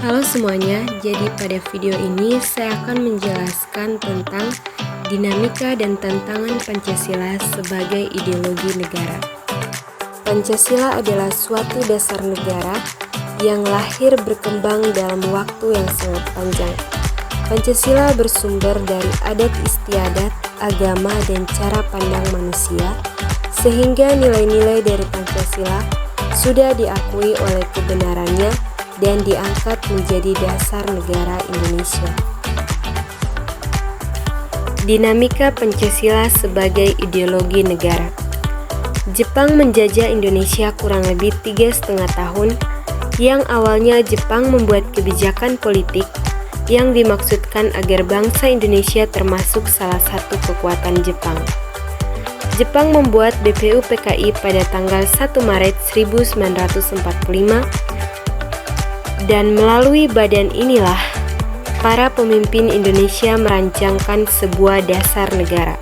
Halo semuanya, jadi pada video ini saya akan menjelaskan tentang dinamika dan tantangan Pancasila sebagai ideologi negara. Pancasila adalah suatu dasar negara yang lahir berkembang dalam waktu yang sangat panjang. Pancasila bersumber dari adat istiadat, agama, dan cara pandang manusia, sehingga nilai-nilai dari Pancasila sudah diakui oleh kebenarannya dan diangkat menjadi dasar negara Indonesia. Dinamika Pancasila sebagai ideologi negara. Jepang menjajah Indonesia kurang lebih 3,5 tahun, yang awalnya Jepang membuat kebijakan politik yang dimaksudkan agar bangsa Indonesia termasuk salah satu kekuatan Jepang. Jepang membuat BPUPKI pada tanggal 1 Maret 1945, dan melalui badan inilah para pemimpin Indonesia merancangkan sebuah dasar negara.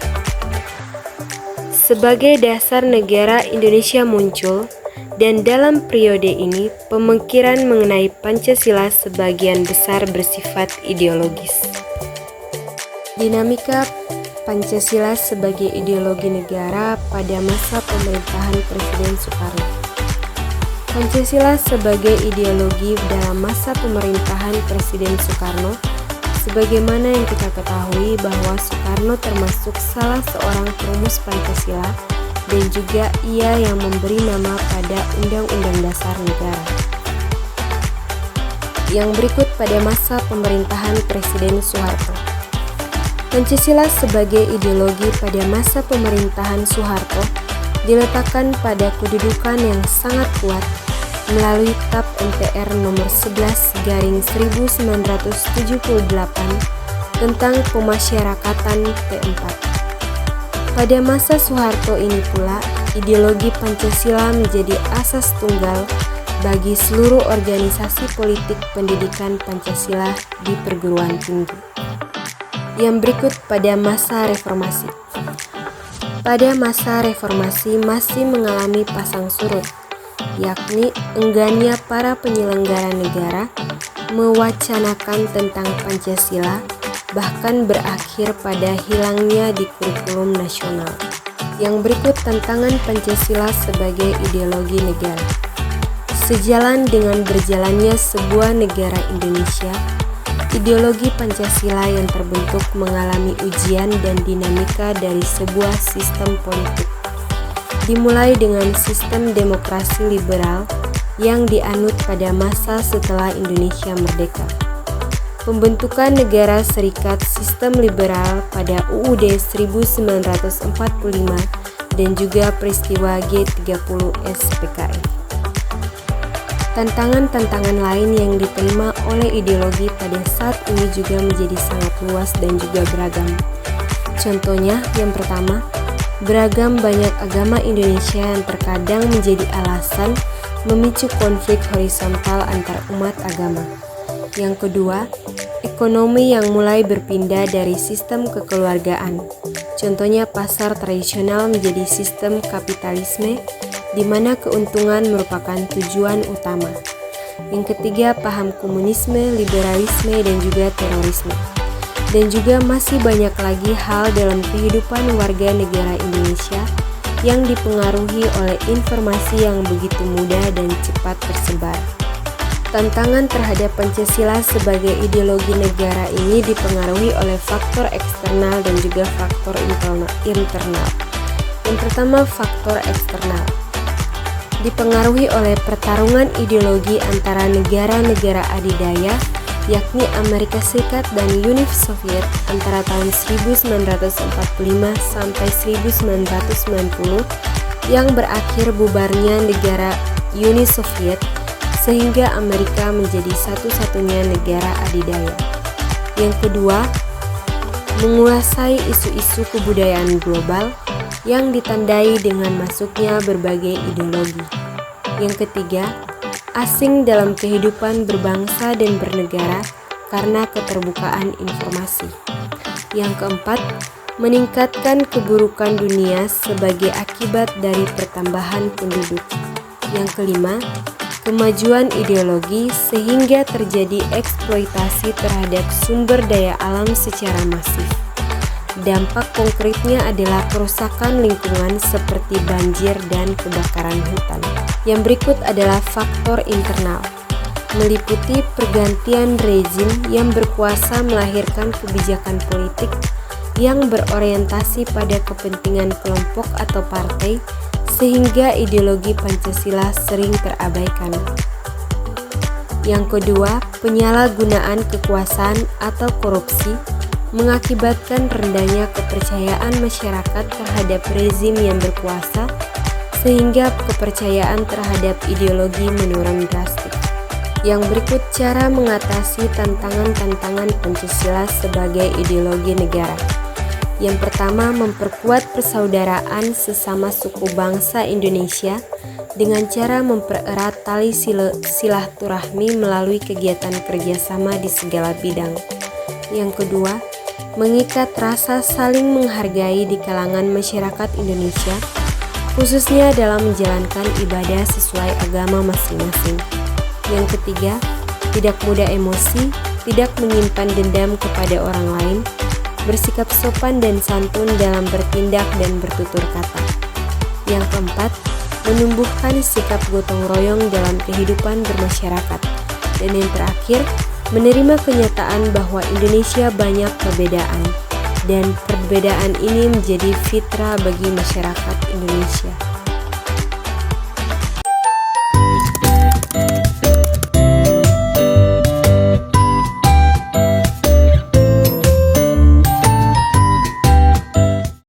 Sebagai dasar negara Indonesia muncul, dan dalam periode ini pemikiran mengenai Pancasila sebagian besar bersifat ideologis. Dinamika Pancasila sebagai ideologi negara pada masa pemerintahan Presiden Soekarno. Pancasila sebagai ideologi dalam masa pemerintahan Presiden Soekarno, sebagaimana yang kita ketahui bahwa Soekarno termasuk salah seorang perumus Pancasila dan juga ia yang memberi nama pada Undang-Undang Dasar Negara. Yang berikut pada masa pemerintahan Presiden Soeharto. Pancasila sebagai ideologi pada masa pemerintahan Soeharto diletakkan pada kedudukan yang sangat kuat melalui TAP MPR nomor 11/1978 tentang pemasyarakatan P4. Pada masa Soeharto ini pula, ideologi Pancasila menjadi asas tunggal bagi seluruh organisasi politik pendidikan Pancasila di perguruan tinggi. Yang berikut pada masa reformasi. Pada masa reformasi masih mengalami pasang surut, yakni enggannya para penyelenggara negara mewacanakan tentang Pancasila, bahkan berakhir pada hilangnya di kurikulum nasional. Yang berikut tantangan Pancasila sebagai ideologi negara. Sejalan dengan berjalannya sebuah negara Indonesia, ideologi Pancasila yang terbentuk mengalami ujian dan dinamika dari sebuah sistem politik. Dimulai dengan sistem demokrasi liberal yang dianut pada masa setelah Indonesia merdeka. Pembentukan negara serikat sistem liberal pada UUD 1945 dan juga peristiwa G30 SPKI. Tantangan-tantangan lain yang diterima oleh ideologi pada saat ini juga menjadi sangat luas dan juga beragam. Contohnya, yang pertama, beragam banyak agama Indonesia yang terkadang menjadi alasan memicu konflik horizontal antar umat agama. Yang kedua, ekonomi yang mulai berpindah dari sistem kekeluargaan. Contohnya pasar tradisional menjadi sistem kapitalisme, di mana keuntungan merupakan tujuan utama. Yang ketiga, paham komunisme, liberalisme, dan juga terorisme. Dan juga masih banyak lagi hal dalam kehidupan warga negara Indonesia yang dipengaruhi oleh informasi yang begitu mudah dan cepat tersebar. Tantangan terhadap Pancasila sebagai ideologi negara ini dipengaruhi oleh faktor eksternal dan juga faktor internal. Yang pertama, faktor eksternal. Dipengaruhi oleh pertarungan ideologi antara negara-negara adidaya, yakni Amerika Serikat dan Uni Soviet antara tahun 1945 sampai 1990 yang berakhir bubarnya negara Uni Soviet, sehingga Amerika menjadi satu-satunya negara adidaya. Yang kedua, menguasai isu-isu kebudayaan global yang ditandai dengan masuknya berbagai ideologi. Yang ketiga, asing dalam kehidupan berbangsa dan bernegara karena keterbukaan informasi. Yang keempat, meningkatkan keburukan dunia sebagai akibat dari pertambahan penduduk. Yang kelima, kemajuan ideologi sehingga terjadi eksploitasi terhadap sumber daya alam secara masif. Dampak konkretnya adalah kerusakan lingkungan seperti banjir dan kebakaran hutan. Yang berikut adalah faktor internal, meliputi pergantian rezim yang berkuasa melahirkan kebijakan politik yang berorientasi pada kepentingan kelompok atau partai, sehingga ideologi Pancasila sering terabaikan. Yang kedua, penyalahgunaan kekuasaan atau korupsi mengakibatkan rendahnya kepercayaan masyarakat terhadap rezim yang berkuasa, sehingga kepercayaan terhadap ideologi menurun drastis. Yang berikut cara mengatasi tantangan-tantangan Pancasila sebagai ideologi negara. Yang pertama, memperkuat persaudaraan sesama suku bangsa Indonesia dengan cara mempererat tali silaturahmi melalui kegiatan kerjasama di segala bidang. Yang kedua, mengikat rasa saling menghargai di kalangan masyarakat Indonesia, khususnya dalam menjalankan ibadah sesuai agama masing-masing. Yang ketiga, tidak mudah emosi, tidak menyimpan dendam kepada orang lain, bersikap sopan dan santun dalam bertindak dan bertutur kata. Yang keempat, menumbuhkan sikap gotong royong dalam kehidupan bermasyarakat. Dan yang terakhir, menerima kenyataan bahwa Indonesia banyak perbedaan, dan perbedaan ini menjadi fitrah bagi masyarakat Indonesia.